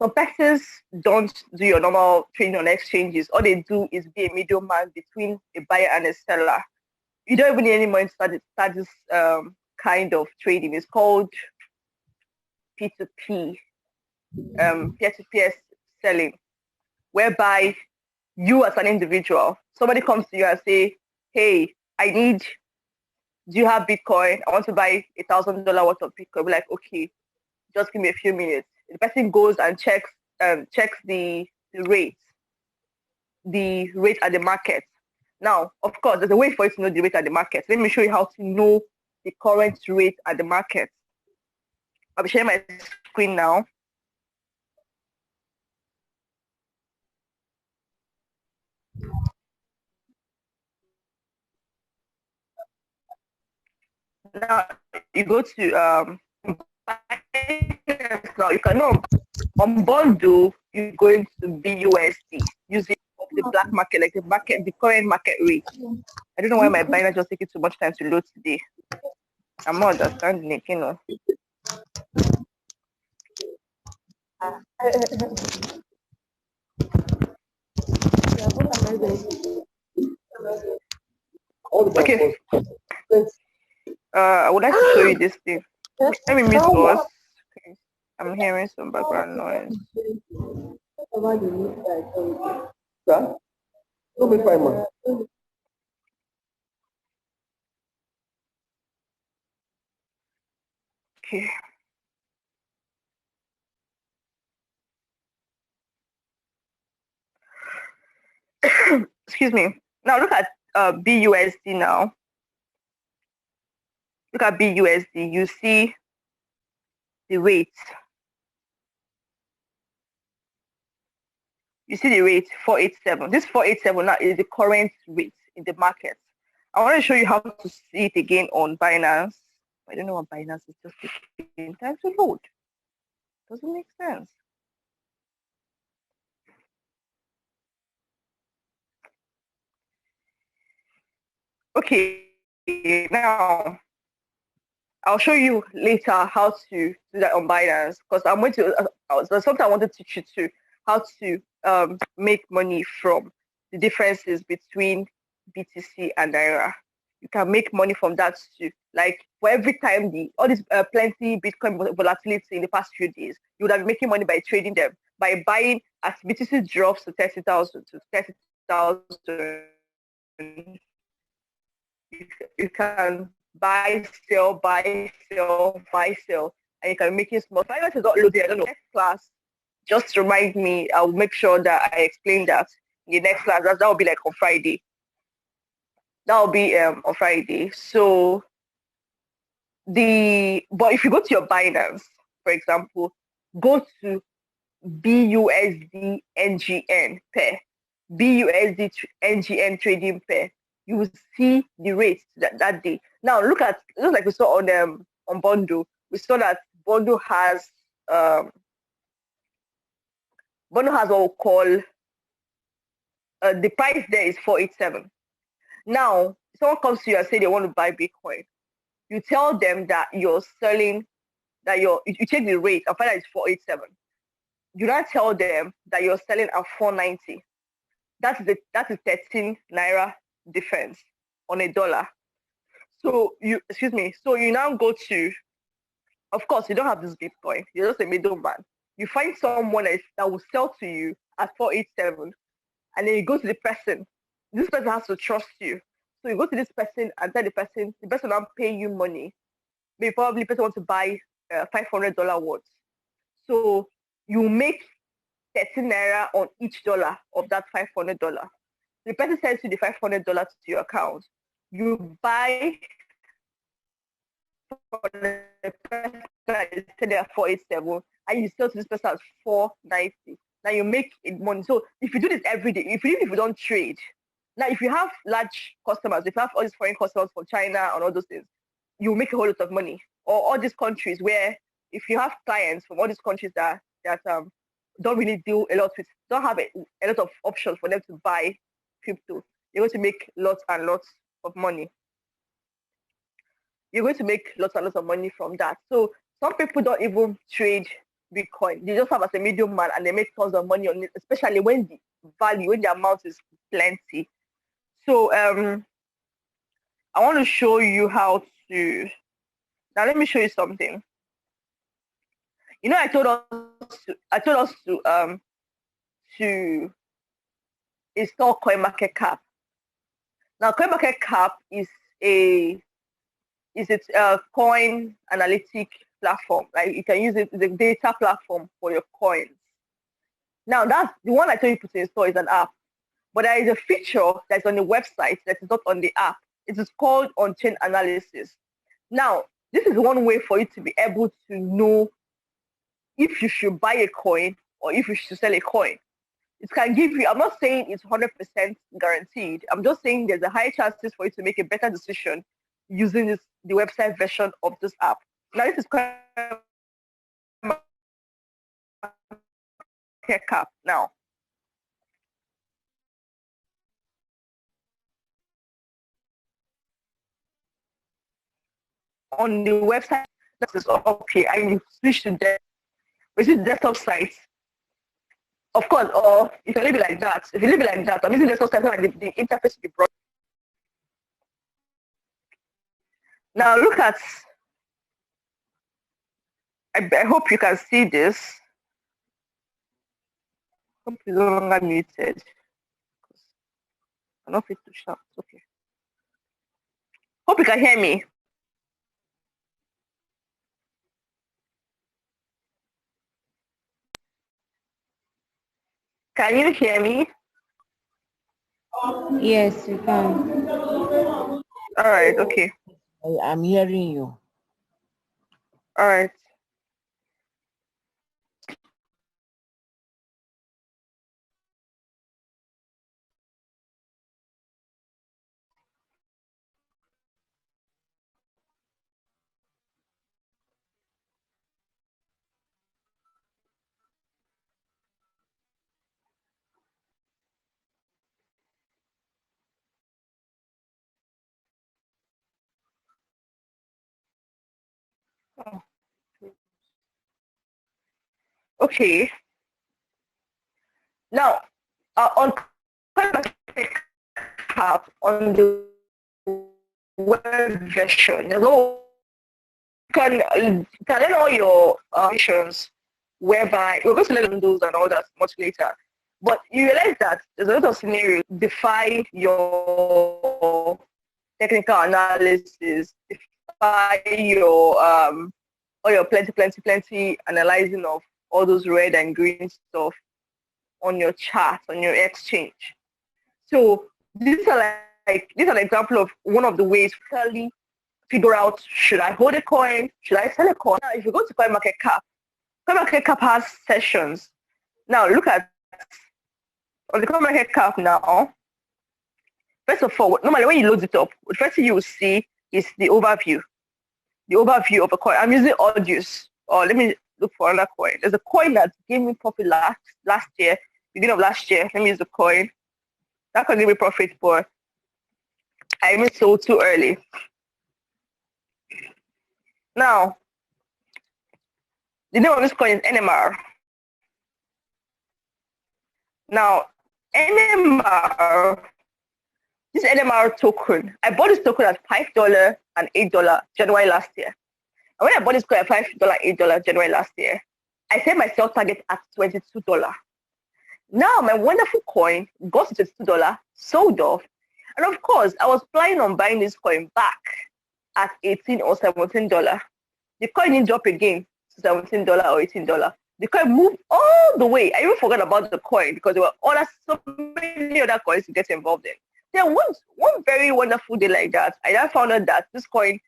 some persons don't do your normal trading on exchanges. All they do is be a middleman between a buyer and a seller. You don't even need any money to start this kind of trading. It's called P2P, peer-to-peer selling, whereby you as an individual, somebody comes to you and say, hey, do you have Bitcoin? I want to buy $1,000 worth of Bitcoin. We're like, okay, just give me a few minutes. The person goes and checks the rate at the market. Now, of course, there's a way for you to know the rate at the market. Let me show you how to know the current rate at the market. I'll be sharing my screen now. Now you go to now you can know on bundle you're going to BUSD using the black market, like the current market rate. I don't know why my Binance just taking too much time to load today. I'm not understanding it, you know. Okay. I would like to show you this thing. Let me mute us. Okay. I'm hearing some background noise. Okay. Excuse me. Now look at BUSD now. Look at BUSD. You see the rate. You see the rate 487. This 487 now is the current rate in the market. I want to show you how to see it again on Binance. I don't know what Binance is just taking time to load. Doesn't make sense. Okay, now I'll show you later how to do that on Binance because I'm going to. Something I wanted to teach you too, how to make money from the differences between BTC and Naira. You can make money from that too. Like for every time all this plenty Bitcoin volatility in the past few days, you would have been making money by trading them, by buying as BTC drops to 30,000 to 30,000. You can buy, sell, buy, sell, buy, sell, and you can make it small. Finance is not loaded. I don't know. Next class, just remind me. I'll make sure that I explain that in the next class. That will be like on Friday. That will be on Friday. So but if you go to your Binance, for example, go to BUSD NGN pair, BUSD NGN trading pair. You will see the rates that day. Now look like we saw on Bundle. We saw that Bundle has what we call the price there is 487. Now someone comes to you and say they want to buy Bitcoin. You tell them that you're selling, that you take the rate and find out it's 487. You don't tell them that you're selling at 490. That's the 13 Naira difference on a dollar. So you now go to, of course, you don't have this Bitcoin. You're just a middleman. You find someone that will sell to you at 487, and then you go to the person. This person has to trust you. So you go to this person and tell the person will pay you money. Maybe probably the person wants to buy $500 worth. So you make 13 Naira on each dollar of that $500. The person sends you the $500 to your account. You buy for the person that is selling at 487, and you sell to this person at 490. Now you make money. So if you do this every day, if you don't trade, now if you have large customers, if you have all these foreign customers from China and all those things, you make a whole lot of money. Or all these countries where if you have clients from all these countries that don't really deal a lot with, don't have a lot of options for them to buy crypto, you're going to make lots and lots of money. You're going to make lots and lots of money from that. So some people don't even trade Bitcoin. They just have as a middleman and they make tons of money on it, especially when the value, when the amount is plenty. So I want to show you how to. Now let me show you something. You know, I told us to install CoinMarketCap. Now, CoinMarketCap is a coin analytic platform. Like you can use it as a data platform for your coins. Now, that's the one I told you to install is an app, but there is a feature that's on the website that is not on the app. It is called on-chain analysis. Now, this is one way for you to be able to know if you should buy a coin or if you should sell a coin. It can give you, I'm not saying it's 100% guaranteed. I'm just saying there's a high chances for you to make a better decision using the website version of this app. Now, this is CoinMarketCap now. On the website, that is okay, and you switch to the desktop site. Of course, or if you leave it like that, I'm using desktop site like the interface to be brought. Now look at, I hope you can see this. Hope it's no longer muted. I'm not fit to shout. Okay. Hope you can hear me. Can you hear me? Yes, you can. All right, okay. I'm hearing you. All right. Okay. Now, on CoinMarketCap, on the web version, you can learn all your options, whereby we're going to learn those and all that much later. But you realize that there's a lot of scenarios defy your technical analysis, defy your all your plenty analyzing of all those red and green stuff on your chart, on your exchange. So these are an example of one of the ways to really figure out, should I hold a coin? Should I sell a coin? Now, if you go to CoinMarketCap, CoinMarketCap has sessions. Now look at on the CoinMarketCap now. First of all, normally when you load it up, the first thing you will see is the overview. The overview of a coin. I'm using Audius. Or let me look for another coin. There's a coin that gave me profit last year, beginning of last year. Let me use the coin. That can give me profit, but I even sold too early. Now, the name of this coin is NMR. Now, NMR, this NMR token, I bought this token at $5 and $8 January last year. And when I bought this coin at $5, $8 January last year, I set my sell target at $22. Now my wonderful coin got to $22, sold off. And of course, I was planning on buying this coin back at $18 or $17. The coin didn't drop again to $17 or $18. The coin moved all the way. I even forgot about the coin because there were so many other coins to get involved in. Then one very wonderful day like that, I then found out that this coin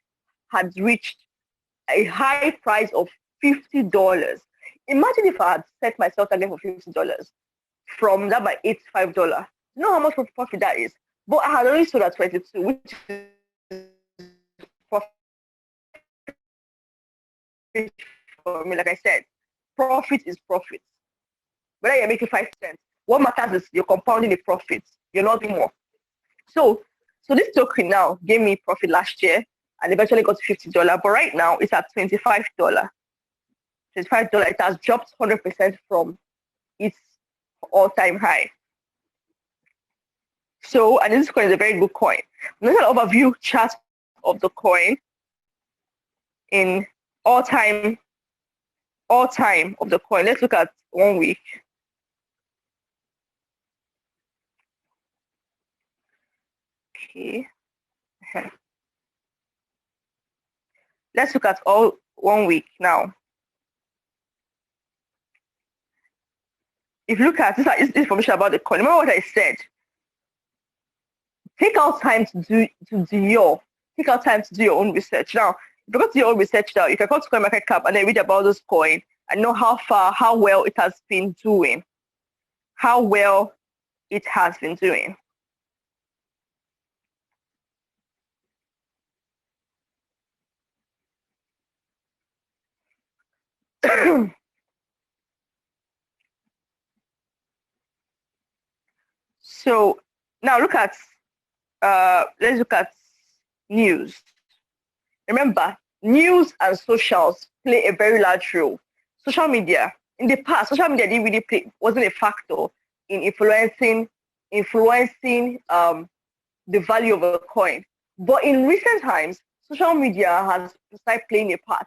had reached a high price of $50. Imagine if I had set myself target for $50 from that by $85. You know how much profit that is? But I had already sold at 22, which is profit for me. Like I said, profit is profit. Whether you're making 5%, what matters is you're compounding the profits. You're not doing more. So this token now gave me profit last year and eventually got to $50. But right now it's at $25. $25. It has dropped 100% from its all-time high. So, and this coin is a very good coin. Let's an overview chart of the coin in all time of the coin. Let's look at 1 week. Okay. Let's look at all 1 week now. If you look at this information about the coin, remember what I said. Take out time to do your own research. Now, if you go to your own research now, you can go to CoinMarketCap and then read about this coin and know how well it has been doing. How well it has been doing. So now let's look at news. Remember, news and socials play a very large role. Social media, in the past, social media didn't really wasn't a factor in influencing the value of a coin. But in recent times, social media has started playing a part.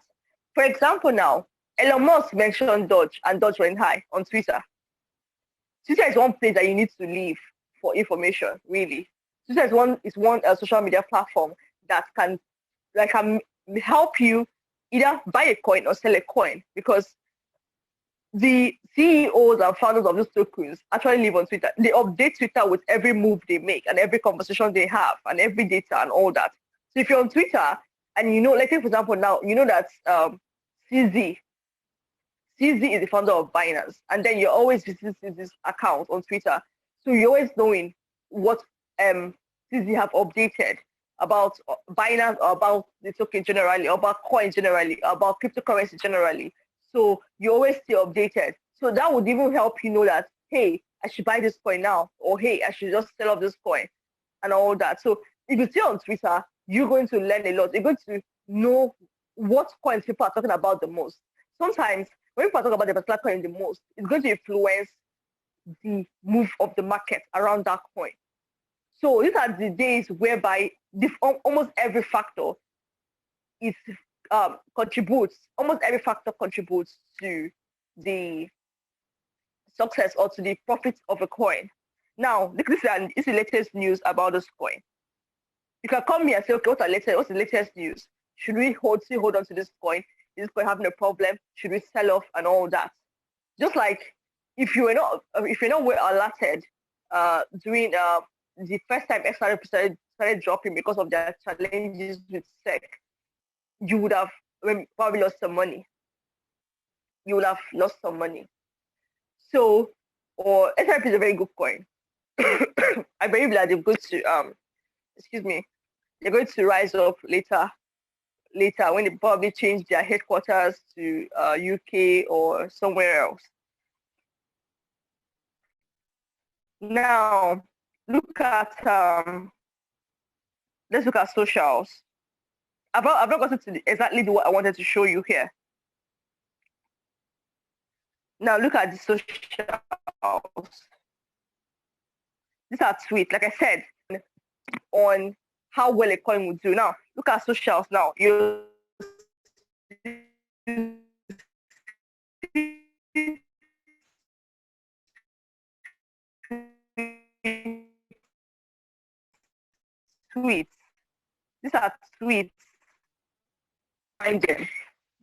For example, now, Elon Musk mentioned Doge, and Doge went high on Twitter. Twitter is one place that you need to leave for information, really. Twitter is one social media platform that can help you either buy a coin or sell a coin, because the CEOs and founders of these tokens actually live on Twitter. They update Twitter with every move they make and every conversation they have and every data and all that. So if you're on Twitter and you know, like for example now, you know that CZ is the founder of Binance, and then you're always visiting CZ's account on Twitter. So you're always knowing what CZ have updated about Binance or about the token generally, or about coins generally, or about cryptocurrency generally. So you always stay updated. So that would even help you know that, hey, I should buy this coin now, or hey, I should just sell off this coin and all that. So if you stay on Twitter, you're going to learn a lot. You're going to know what coins people are talking about the most. Sometimes when people are talking about the particular coin the most, it's going to influence the move of the market around that coin. So these are the days whereby almost every factor almost every factor contributes to the success or to the profit of a coin. Now, this is the latest news about this coin. You can come here and say, okay, what's the latest news? Should we still hold on to this coin? Is this coin having a problem? Should we sell off and all that? Just like if you're not well alerted during the first time XRP started dropping because of their challenges with SEC, you would have probably lost some money. You would have lost some money. So, or XRP is a very good coin. I believe that they're going to they're going to rise up later when they probably change their headquarters to UK or somewhere else. Now, let's look at socials. I've not gotten to exactly what I wanted to show you here. Now look at the socials. These are tweets, like I said, on how well a coin would do. Now look at socials. Now you tweets. These are tweets. Find them.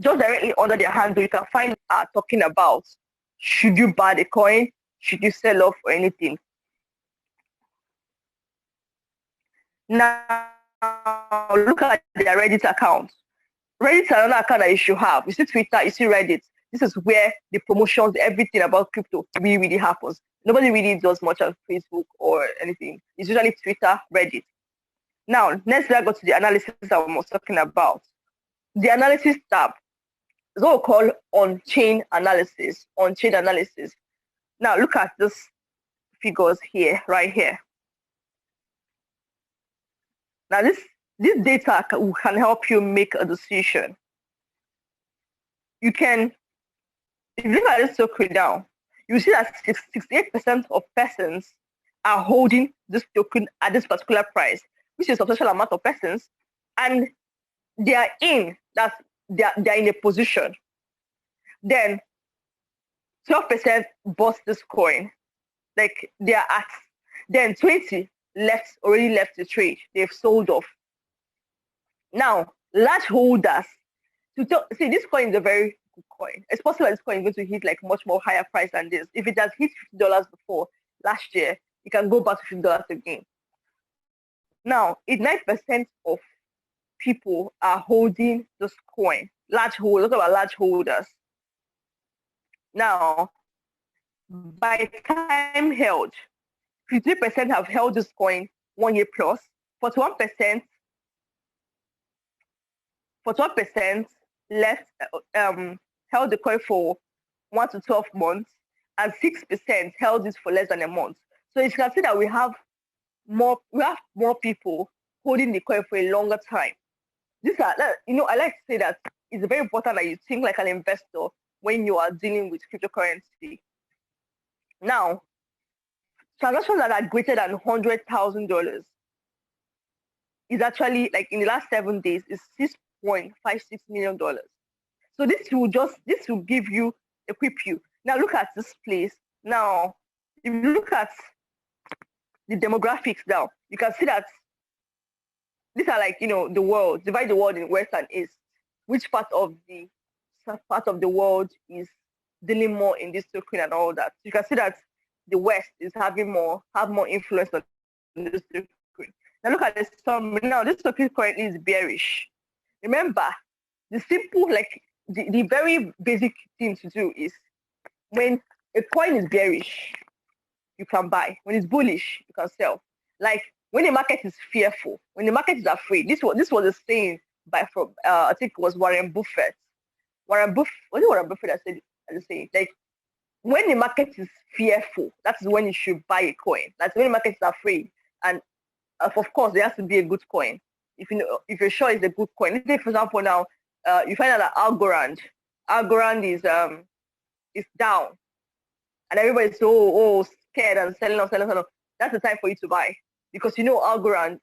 Just directly under their handle, you can find talking about, should you buy the coin? Should you sell off or anything? Now look at their Reddit account. Reddit is another account that you should have. You see Twitter, you see Reddit. This is where the promotions, everything about crypto really happens. Nobody really does much on Facebook or anything. It's usually Twitter, Reddit. Now, next let's go to the analysis that I was talking about. The analysis tab is what we call on-chain analysis. On-chain analysis. Now look at these figures here, right here. Now this data can help you make a decision. You can if you look at this token now, you see that 68% of persons are holding this token at this particular price, which is a substantial amount of persons, and they are they're in a position. Then 12% bought this coin, like they are at. Then 20 already left the trade. They've sold off. Now, large holders, see, this coin is a very good coin. It's possible this coin is going to hit like much more higher price than this. If it has hit $50 before last year, it can go back to $50 again. Now, 89% of people are holding this coin. Large holders, talk about large holders. Now, by time held, 53% have held this coin 1 year plus, 41% left held the coin for 1 to 12 months, and 6% held it for less than a month. So you can see that we have more people holding the coin for a longer time. These are, I like to say that it's very important that you think like an investor when you are dealing with cryptocurrency. Now, transactions that are greater than $100,000 is actually, like, in the last 7 days, is $6.56 million. So this will give you, equip you. Now look at this place. Now, if you look at the demographics now, you can see that these are like, the world, divide the world in West and East. Which part of the world is dealing more in this token and all that. You can see that the West is have more influence on this token. Now look at this summary. Now this token currently is bearish. Remember, the simple, like the very basic thing to do is, when a coin is bearish, you can buy. When it's bullish, you can sell. Like when the market is fearful, when the market is afraid. This was a saying from I think it was Warren Buffett. Was it Warren Buffett that said the saying? Like, when the market is fearful, that's when you should buy a coin. That's when the market is afraid. And of course, there has to be a good coin. If you're sure it's a good coin. Let's say, for example, now you find out that Algorand is down, and everybody's so scared and selling off. That's the time for you to buy, because Algorand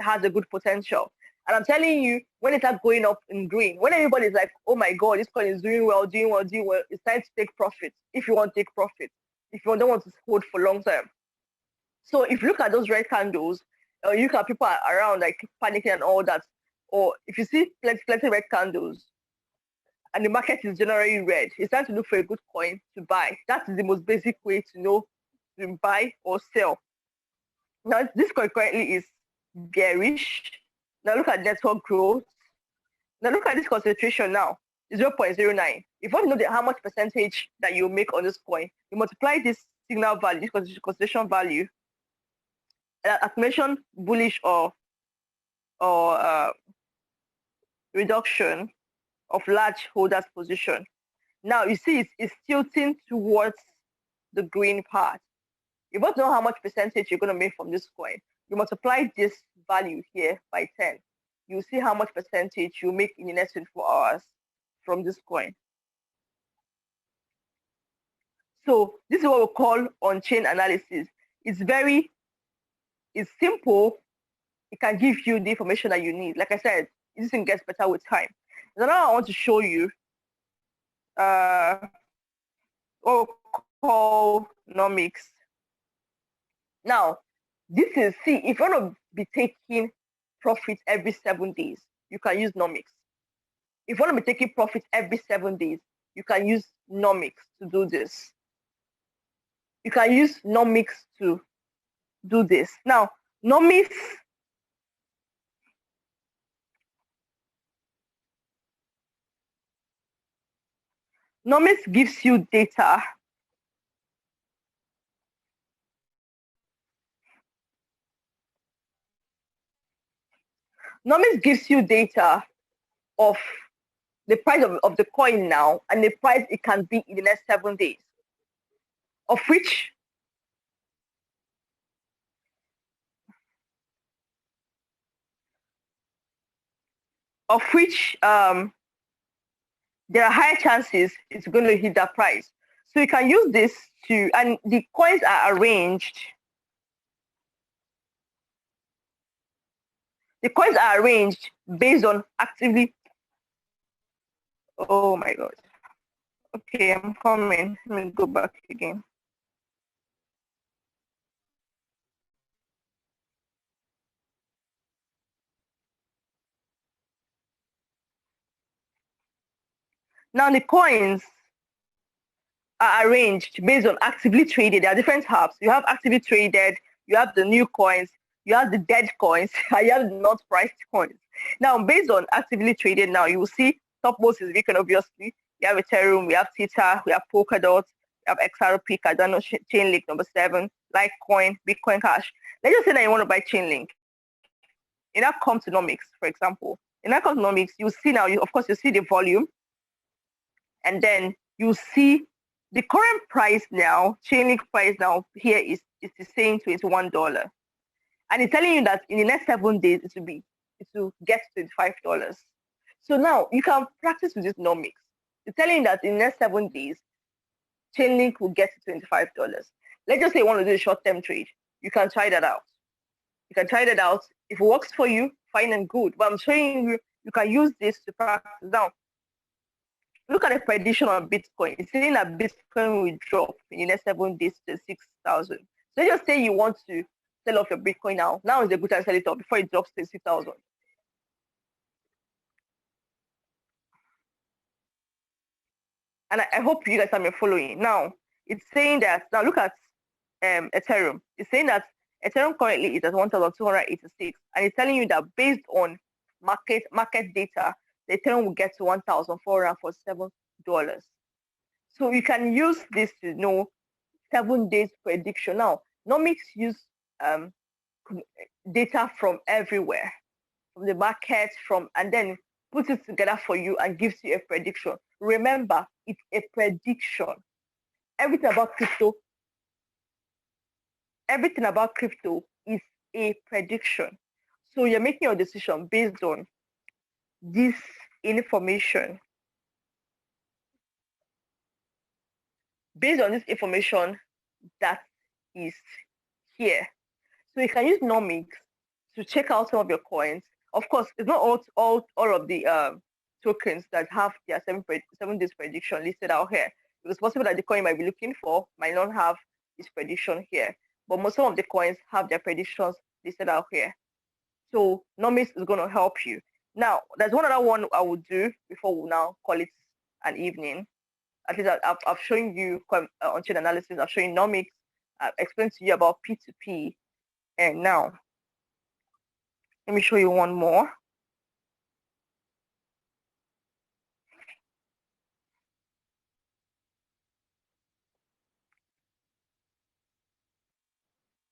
has a good potential. And I'm telling you, when it starts going up in green, when everybody's like, oh my God, this coin is doing well, it's time to take profit. If you want to take profit, if you don't want to hold for long term. So if you look at those red candles, you look at people around like panicking and all that, or if you see plenty red candles and the market is generally red, it's time to look for a good coin to buy. That is the most basic way to know to buy or sell. Now, this coin currently is bearish. Now look at network growth. Now look at this concentration now. It's 0.09. If you want to know how much percentage that you make on this coin, you multiply this signal value, this concentration value, accumulation bullish or reduction of large holders position. Now you see it's tilting towards the green part. You want to know how much percentage you're going to make from this coin. You multiply this value here by 10. You see how much percentage you make in the next 24 hours from this coin. So this is what we call on-chain analysis. It's simple. It can give you the information that you need. Like I said, this thing gets better with time. Now I want to show you what we call Nomics. Now, this is, if you want to be taking profit every 7 days, you can use Nomics. If you want to be taking profit every 7 days, you can use Nomics to do this. You can use Nomics to do this. Now, Nomics gives you data. Nomics gives you data of the price of the coin now and the price it can be in the next 7 days, of which there are higher chances it's going to hit that price. So you can use this to, and the coins are arranged. The coins are arranged based on actively. Oh my God. Okay, I'm coming. Let me go back again. Now the coins are arranged based on actively traded. There are different hubs. You have actively traded, you have the new coins, you have the dead coins, and you have the not priced coins. Now, based on actively traded, now you will see topmost is Bitcoin, obviously. We have Ethereum, we have Tether, we have Polkadot, we have XRP, Cardano, Chainlink number 7, Litecoin, Bitcoin Cash. Let's just say that you want to buy Chainlink. You now come to Nomics, for example. In that come to Nomics, you see now, of course, you see the volume, and then you see the current price now, Chainlink price now here is saying $21. And it's telling you that in the next 7 days it will get $25. So now you can practice with this Nomics. It's telling you that in the next 7 days, Chainlink will get to $25. Let's just say you want to do a short-term trade. You can try that out. You can try that out. If it works for you, fine and good. But I'm showing you, you can use this to practice. Now, look at the prediction on Bitcoin. It's saying that Bitcoin will drop in the next 7 days to 6,000. So just say you want to sell off your Bitcoin now. Now is a good time to sell it off before it drops to 6,000. And I hope you guys are following. Now, it's saying that, now look at Ethereum. It's saying that Ethereum currently is at 1,286. And it's telling you that based on market data, the Ethereum will get to $1,447. So you can use this to know 7 days prediction. Now, Nomics use data from everywhere, from the market, and then puts it together for you and gives you a prediction. Remember, it's a prediction. Everything about crypto is a prediction. So you're making your decision based on this information. Based on this information that is here. So you can use Nomics to check out some of your coins. Of course, it's not all of the tokens that have their 7 days prediction listed out here. It's possible that the coin you might be looking for might not have this prediction here. But most of the coins have their predictions listed out here. So Nomics is going to help you. Now, there's one other one I will do before we now call it an evening. At least I've shown you on-chain analysis. I've shown you Nomics. I've explained to you about P2P. And now, let me show you one more.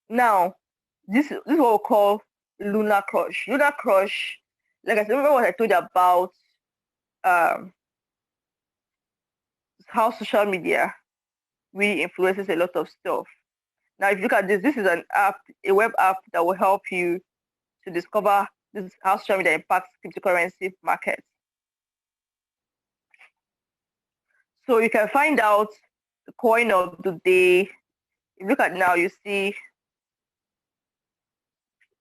Now, this is what we call Lunarcrush. Lunarcrush, like I said, remember what I told you about how social media really influences a lot of stuff. Now, if you look at this, this is an app, a web app that will help you to discover this how social media impacts cryptocurrency markets. So you can find out the coin of the day. If you look at now, you see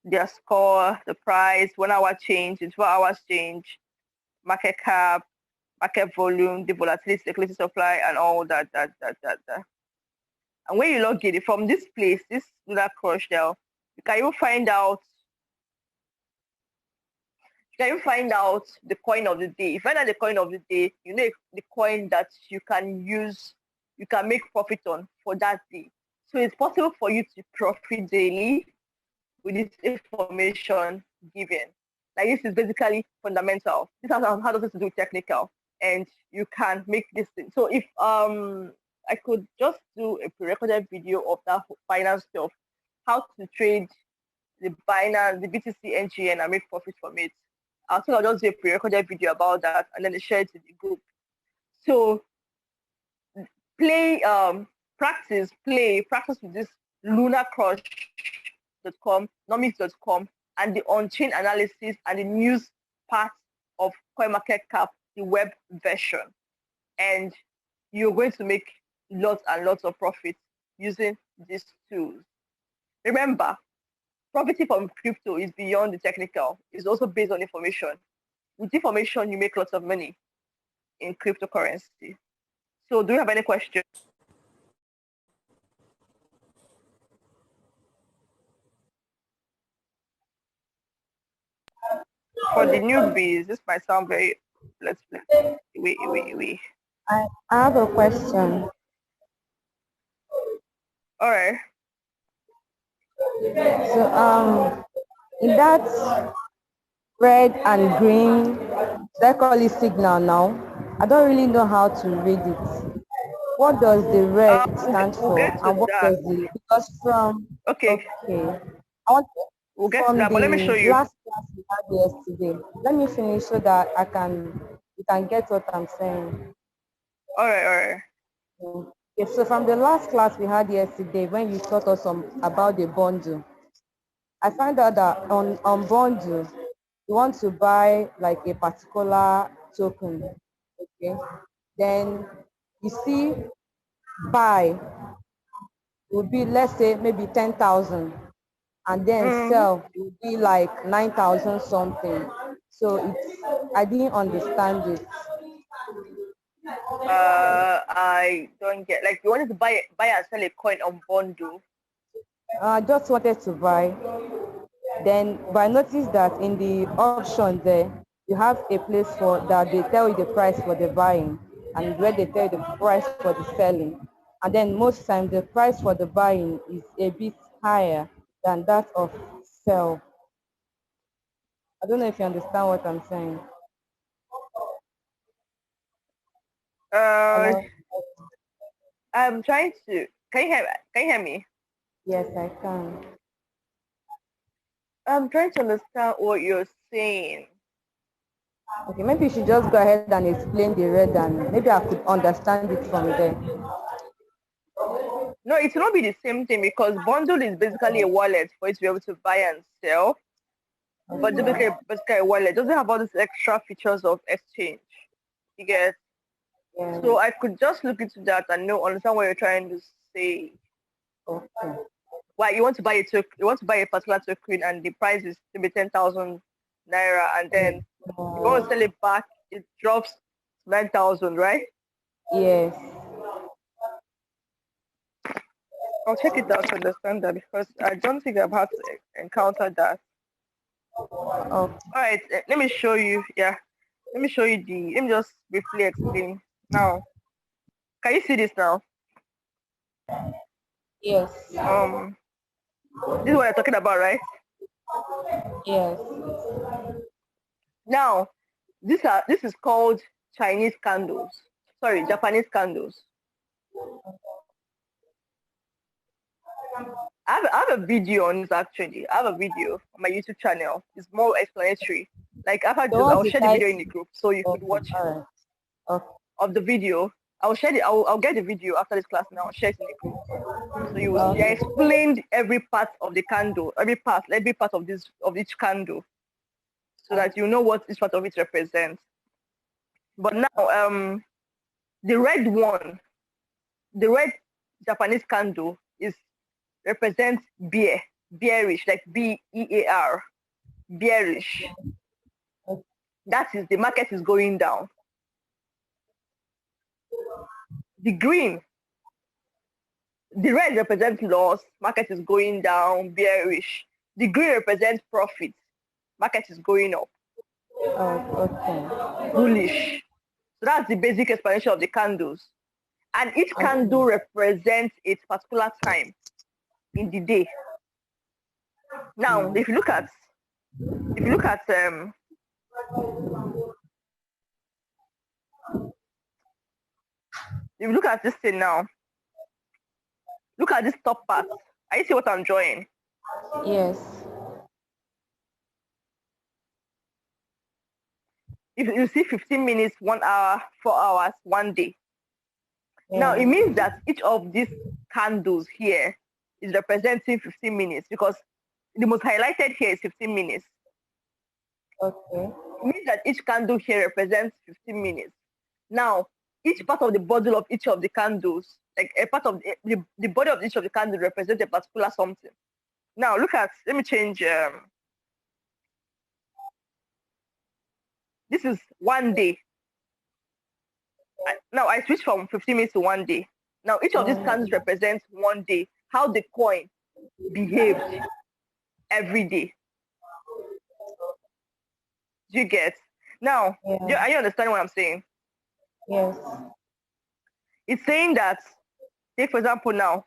their score, the price, 1 hour change, 24 hours change, market cap, market volume, the volatility, liquidity supply, and all that. And when you log in from this place, this Lunarcrush now, you can even find out the coin of the day. If you find out the coin of the day, you know the coin that you can use, you can make profit on for that day. So it's possible for you to profit daily with this information given. Like this is basically fundamental. This has nothing to do with technical, and you can make this thing. So if I could just do a pre-recorded video of that finance stuff, how to trade the Binance, the BTC NGN and make profit from it. I think I'll just do a pre-recorded video about that and then share it to the group. So practice with this Lunarcrush.com, Nomics.com, and the on-chain analysis and the news part of CoinMarketCap, the web version. and you're going to make lots and lots of profits using these tools. Remember, profiting from crypto is beyond the technical. It's also based on information. With information, you make lots of money in cryptocurrency. So do you have any questions? For the newbies, this might sound very, let's play. Wait. I have a question. All right. So in that red and green, they call it signal now. I don't really know how to read it. What does the red stand We'll for, get to and what that. does the, because from, Okay, okay, I want, we'll get to from that, but let me show the you. last class we had yesterday, let me finish so that you can get what I'm saying. All right. Okay, so from the last class we had yesterday, when you taught us about the bundle, I found out that on bundle, you want to buy like a particular token, okay? Then you see buy would be, let's say, maybe 10,000, and then sell would be like 9,000 something. So I didn't understand it. I don't get, like, you wanted to buy and sell a coin on bundle. I just wanted to buy. Then, but I noticed that in the option there, you have a place for that they tell you the price for the buying, and where they tell you the price for the selling. And then most times the price for the buying is a bit higher than that of sell. I don't know if you understand what I'm saying. Uh, Hello? I'm trying to, can you hear me? Yes, I can. I'm trying to understand what you're saying. Okay, maybe you should just go ahead and explain the red, and maybe I could understand it from there. No, it will not be the same thing because bundle is basically a wallet for you to be able to buy and sell. But basically a wallet doesn't have all these extra features of exchange. You get? Yeah. So I could just look into that and understand what you're trying to say. Okay. Why you want to buy you want to buy a particular token and the price is maybe 10,000 naira, and then you want to sell it back, it drops 9,000, right? Yes. I'll check it out to understand that because I don't think I've had to encounter that. Okay. All right, let me show you. Yeah, let me show you let me just briefly explain now. Can you see this now? Yes. This is what I'm talking about, right? Yes. Now, this is called Chinese candles. Sorry, Japanese candles. I have a video on this actually. I have a video on my YouTube channel. It's more explanatory. Like after So this, what's I'll the share the video in title? the group so you could Okay. watch All right. Okay. of the video. I'll share it. I'll get the video after this class and I'll share it in the group. So you will see. I Okay. explained every part of the candle, every part of each candle, so that you know what each part of it represents. But now, the red one, the red Japanese candle represents bearish, like BEAR, bearish. That is, the market is going down. The green, the red represents loss, market is going down, bearish. The green represents profit, market is going up, Okay. bullish. So that's the basic explanation of the candles. And each candle represents its particular time in the day. Now, if you look at this thing now, look at this top part. Are you see what I'm drawing? Yes. If you see 15 minutes, 1 hour, 4 hours, 1 day. Yeah. Now it means that each of these candles here is representing 15 minutes because the most highlighted here is 15 minutes. Okay. It means that each candle here represents 15 minutes. Now, each part of the bottle of each of the candles, like a part of the body of each of the candles represents a particular something. Now look at, let me change, this is 1 day. Now I switch from 15 minutes to 1 day. Now each of these candles represents 1 day, how the coin behaved every day. Do you get? Now, are you understanding what I'm saying? Yes. It's saying that, take for example now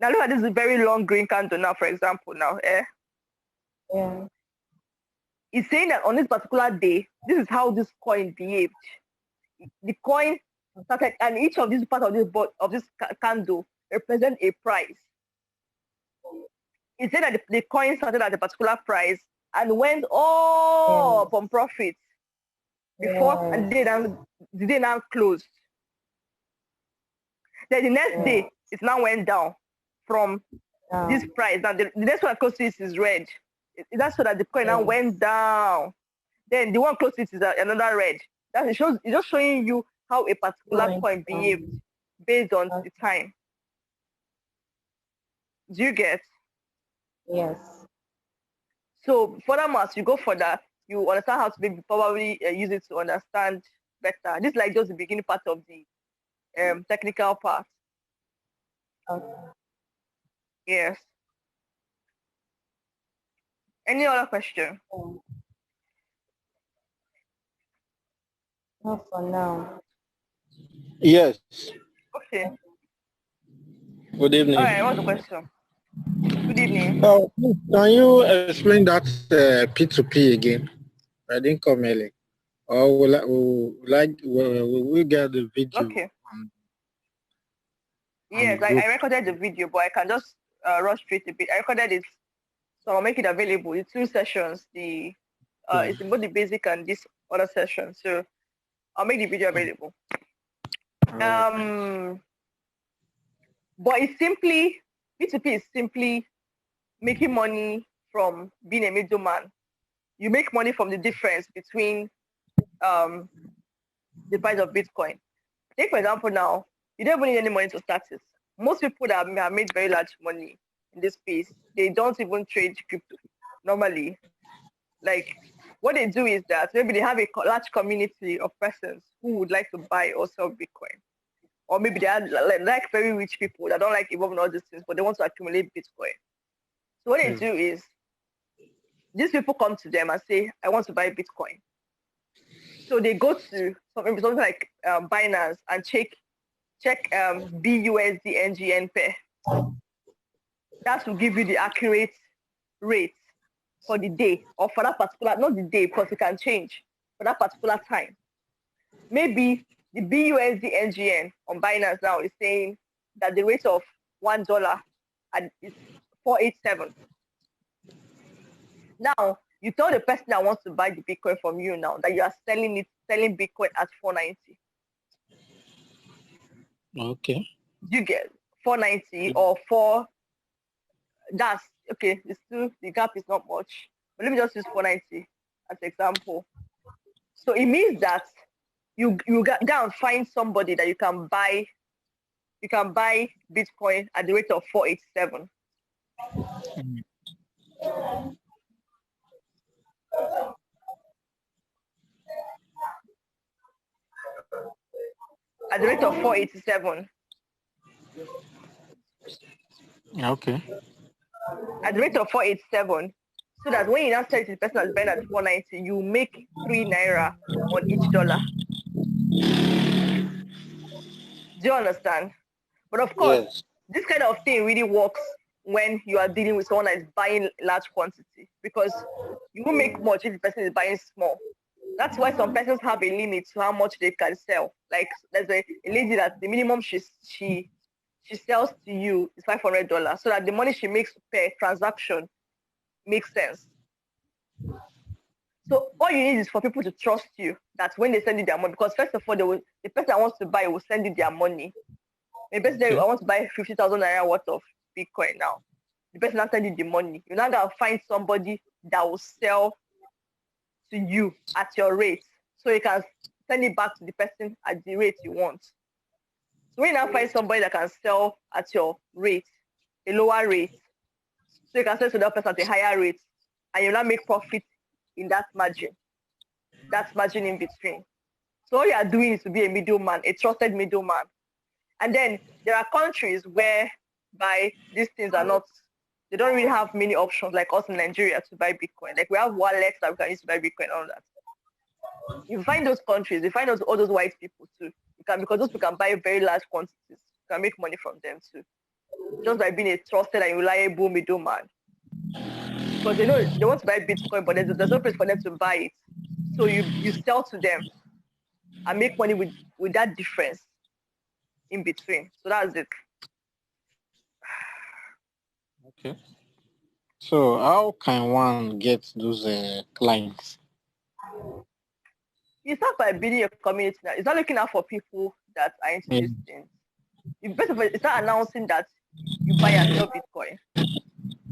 look at this very long green candle now, for example now. Yeah. It's saying that on this particular day, this is how this coin behaved. The coin started, and each of these parts of this candle represent a price. It said that the coin started at a particular price and went up on profit before and the day now closed. Then the next day, it now went down from this price. Now the next one close to it is red. That's so that the coin now went down. Then the one close to it is another red. It's just showing you how a particular coin behaved based on the time. Do you get? Yes. So furthermore, as you go further, you understand how to maybe probably use it to understand better. This is like just the beginning part of the technical part. Okay. Yes. Any other question? Not for now. Yes. Okay. Good evening. All right, what's the question? Good evening. Can you explain that P2P again? I didn't come early. Or will we get the video? Okay. Yes, I recorded the video, but I can just rush straight a bit. I recorded it, so I'll make it available. The 2 sessions, it's both the basic and this other session. So I'll make the video available. But it's simply, P2P is simply making money from being a middleman. You make money from the difference between the price of Bitcoin. Take for example now, you don't even need any money to start it. Most people that have made very large money in this space, they don't even trade crypto normally. Like what they do is that maybe they have a large community of persons who would like to buy or sell Bitcoin. Or maybe they are like very rich people that don't like involving all these things, but they want to accumulate Bitcoin. So what they do is, these people come to them and say, I want to buy Bitcoin. So they go to something like Binance and check BUSD NGN pair. That will give you the accurate rate for the day, or for that particular, not the day, because it can change, for that particular time. Maybe the BUSD NGN on Binance now is saying that the rate of $1 is 487. Now, you tell the person that wants to buy the Bitcoin from you now that you are selling Bitcoin at 490. Okay. You get 490 or 4. That's okay. It's still, the gap is not much. But let me just use 490 as an example. So it means that you go and find somebody that you can buy Bitcoin at the rate of 487. At the rate of 487. Okay. At the rate of 487, so that when you now sell it to the person that's buying at 490, you make 3 naira on each dollar. Do you understand? But of course, this kind of thing really works when you are dealing with someone that is buying large quantity, because you won't make much if the person is buying small. That's why some persons have a limit to how much they can sell. Like there's a lady that the minimum she sells to you is $500, so that the money she makes per transaction makes sense. So all you need is for people to trust you, that when they send you their money, because first of all, the person that wants to buy will send you their money. The person I want to buy 50,000 naira worth of Bitcoin now. The person now send you the money. You now gotta find somebody that will sell to you at your rate, so you can send it back to the person at the rate you want. So when you now find somebody that can sell at your rate, a lower rate, so you can sell to that person at a higher rate, and you now make profit in that margin in between. So all you are doing is to be a middleman, a trusted middleman. And then there are countries whereby these things are not, they don't really have many options like us in Nigeria to buy Bitcoin. Like we have wallets that we can use to buy Bitcoin and all that. You find those countries, you find all those white people too. Because those people can buy very large quantities. You can make money from them too. Just by being a trusted and reliable middleman. Because they know they want to buy Bitcoin, but there's no place for them to buy it. So you sell to them and make money with that difference in between. So that's it. Okay. So how can one get those clients? You start by building a community now. It's not looking out for people that are into these things. You first of all start announcing that you buy and sell Bitcoin.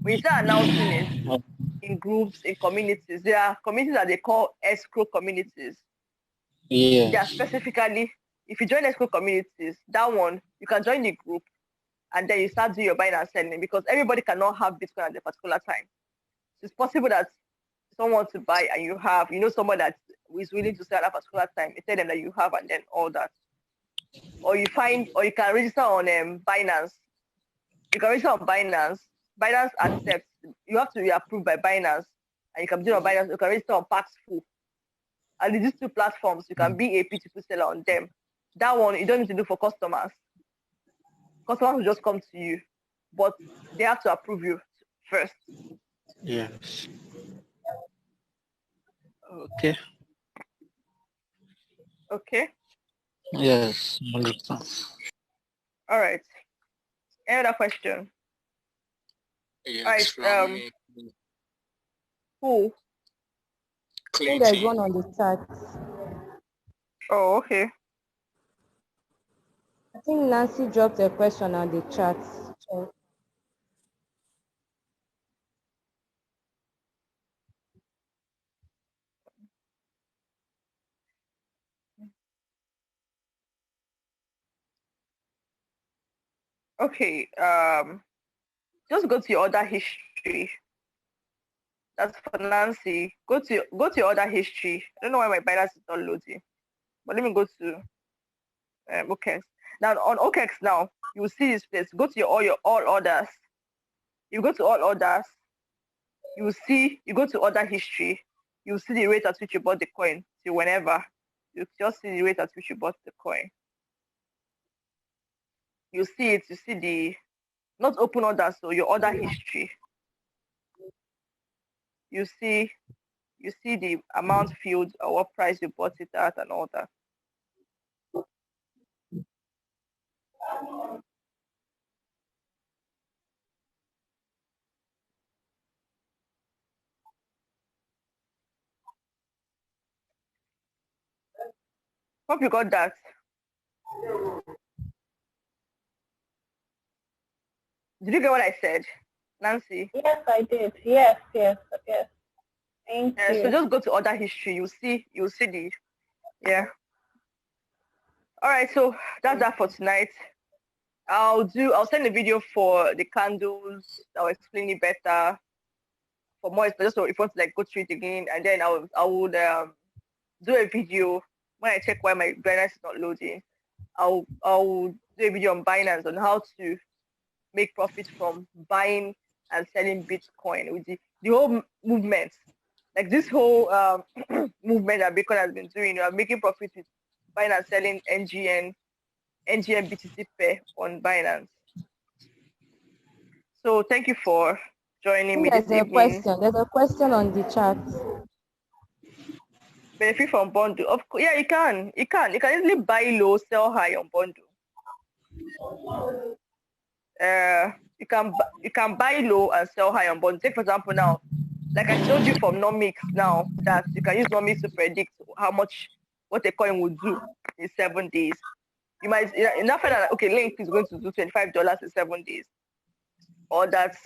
When you start announcing it in groups, in communities, there are communities that they call escrow communities. Yes. They are specifically, if you join escrow communities, that one, you can join the group and then you start doing your buying and selling because everybody cannot have Bitcoin at a particular time. So it's possible that someone wants to buy and you have, someone that is willing to sell at a particular time. You tell them that you have and then all that. Or you can register on Binance. You can register on Binance. Binance accepts. You have to be approved by Binance. And you can do on Binance. You can register on Paxful. And these two platforms, you can be a P2P seller on them. That one, you don't need to do for customers. Customers will just come to you. But they have to approve you first. Yes. Okay. Okay? Yes, understand. All right. Any other question? Yes, all right. Who? I think there's one on the chat. Oh, okay. I think Nancy dropped a question on the chat. Okay. Just go to your order history. That's for Nancy. Go to your order history. I don't know why my Binance is not loading, but let me go to OKEx. Now on OKEx now, you will see this place. Go to all orders. You go to all orders. You go to order history. You will see the rate at which you bought the coin. So whenever you just see the rate at which you bought the coin. You see it. You see the not open orders, so your order history. You see the amount filled or what price you bought it at and all that. Hope you got that. Did you get what I said, Nancy? Yes, I did. Yes. Thank you. So just go to order history. You'll see the, yeah. All right, so that's that for tonight. I'll send a video for the candles. I'll explain it better. For more, just so if you want to go through it again, and then I would do a video when I check why my Binance is not loading. I'll do a video on Binance on how to make profit from buying and selling Bitcoin with the whole movement. Like this whole movement that Bitcoin has been doing, you are making profit with buying and selling NGN BTC pair on Binance. So thank you for joining me this evening. There's a question on the chat. Benefit from bundle. Of course, yeah, you can. You can easily buy low, sell high on bundle. You can buy low and sell high on bundle. Take for example now, like I told you from Nomics now, that you can use Nomics to predict what a coin will do in 7 days. You might enough that okay, Link is going to do $25 in 7 days, or that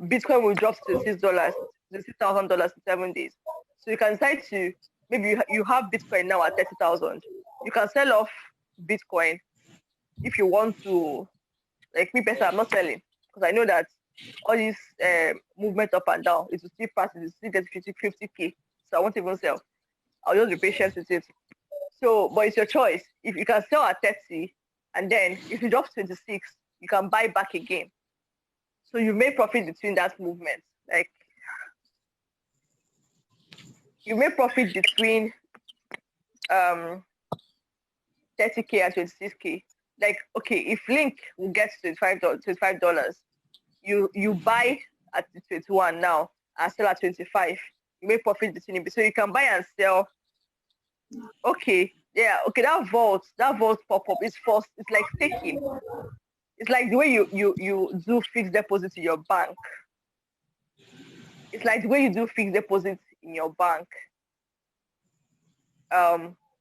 Bitcoin will drop to $6,000 in 7 days. So you can decide to maybe you have Bitcoin now at 30,000. You can sell off Bitcoin if you want to. Like me personally, I'm not selling because I know that all this movement up and down, it will still pass, it will still get 50K. So I won't even sell. I'll just be patient with it. So, but it's your choice. If you can sell at 30, and then if you drop 26, you can buy back again. So you make profit between that movement. Like you make profit between 30K and 26K. Like, okay, if Link will get $25, you buy at 21 now and sell at 25. You make profit between it. So you can buy and sell. Okay, yeah, okay, that vault pop-up is first. It's like staking. It's like the way you do fixed deposit in your bank. It's like the way you do fixed deposit in your bank.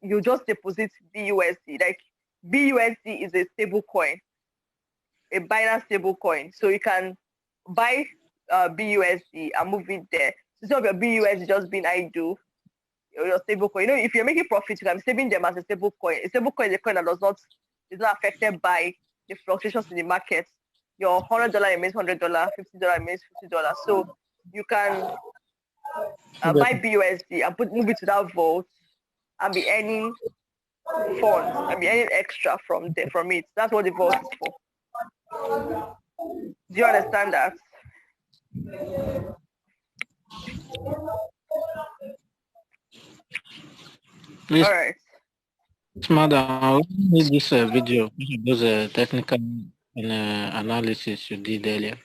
You just deposit BUSD. Like BUSD is a stable coin, a Binance stable coin. So you can buy BUSD and move it there. So instead of your BUSD just being idle, your stable coin. You know, if you're making profit, you can be saving them as a stable coin. A stable coin is a coin that is not affected by the fluctuations in the market. Your $100 remains $100, $50 remains $50. So you can buy BUSD and move it to that vault and be earning funds and be earning extra from it. That's what the vault is for. Do you understand that? Please, all right. madam, we need this video, those technical analysis you did earlier.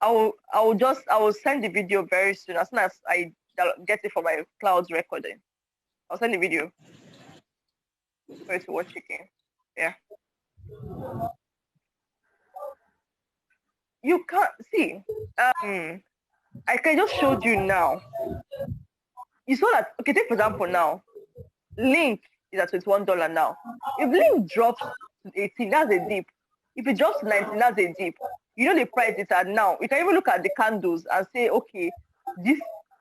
I will send the video very soon. As soon as I get it for my cloud recording, I'll send the video for you to watch again. Yeah. You can't see. I can just show you now. You saw that. Okay, take for example now. Link is at $21 now. If Link drops to 18, that's a dip. If it drops to 19, that's a dip. You know the price it's at now. You can even look at the candles and say, okay,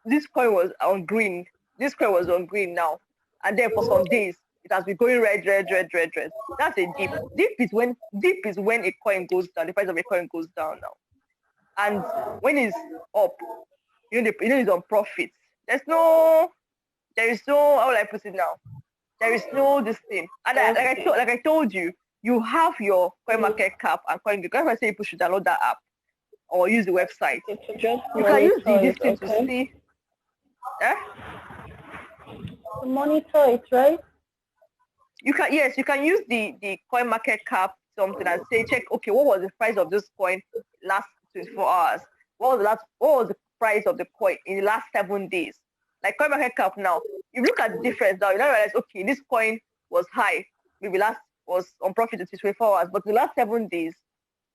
this coin was on green. This coin was on green now. And then for some days, it has been going red. That's a dip. Dip is when a coin goes down, the price of a coin goes down now. And when it's up, you know it's on profit. There is no, how will I put it now? There is no this thing. And like I told you, you have your CoinMarketCap and CoinGecko. If I say people should download that app or use the website, you can use this thing to see. To monitor it, right? You can use the CoinMarketCap something and say, check, okay, what was the price of this coin last 24 hours? What was the price of the coin in the last 7 days? Like CoinMarketCap now, if you look at the difference now, you now realize, okay, this coin was high, maybe was on profit in 24 hours, but the last 7 days,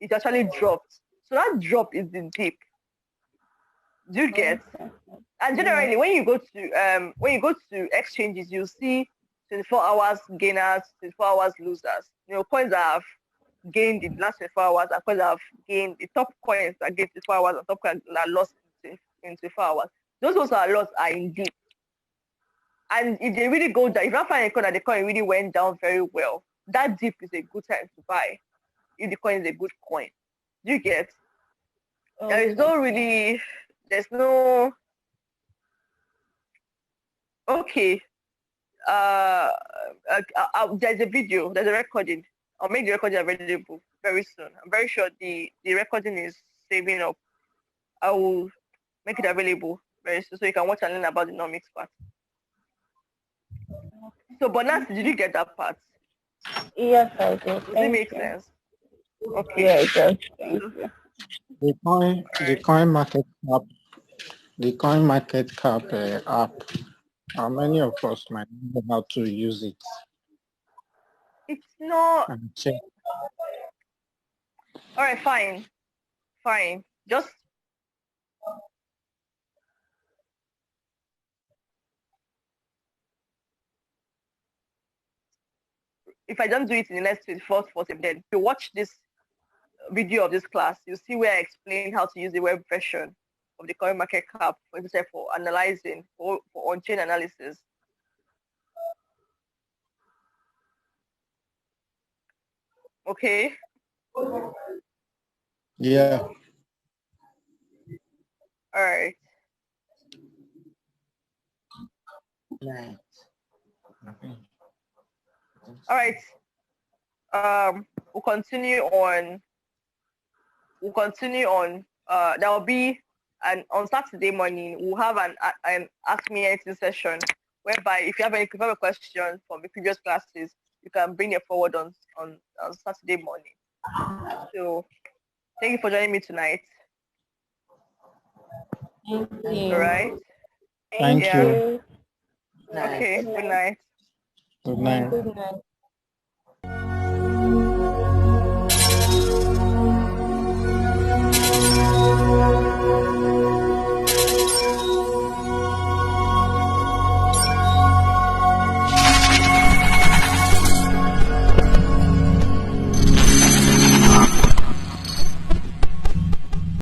it actually dropped. So that drop is the dip. Do you get? And generally, when you go to exchanges, you see 24 hours gainers, 24 hours losers. You know, coins that have gained in the last 24 hours and coins that have gained, the top coins that gained 24 hours and top coins that lost in 24 hours. Those also are lost are in dip. And if they really go down, if you don't find a coin that the coin really went down very well, that dip is a good time to buy if the coin is a good coin. Do you get? Okay. There's no okay. There's a video, there's a recording. I'll make the recording available very soon. I'm very sure the recording is saving up. I will make it available very soon so you can watch and learn about the Nomics part. So, but now, did you get that part? Yes, I did. Does it make sense? Okay. Yeah, it does. Thank you. The coin market cap app. How many of us might know how to use it? It's not. Check. All right, fine. Just if I don't do it in the next 24th, 40, then if you watch this video of this class, you'll see where I explain how to use the web version of the CoinMarketCap, for example, for analyzing, for for on-chain analysis. Okay. Yeah. All right. All right. We'll continue on. There will be on Saturday morning we'll have an Ask Me Anything session whereby if you have a question from the previous classes, you can bring it forward on Saturday morning. So thank you for joining me tonight. Thank you. All right. Thank you. Okay. Good night. Good night. Good night.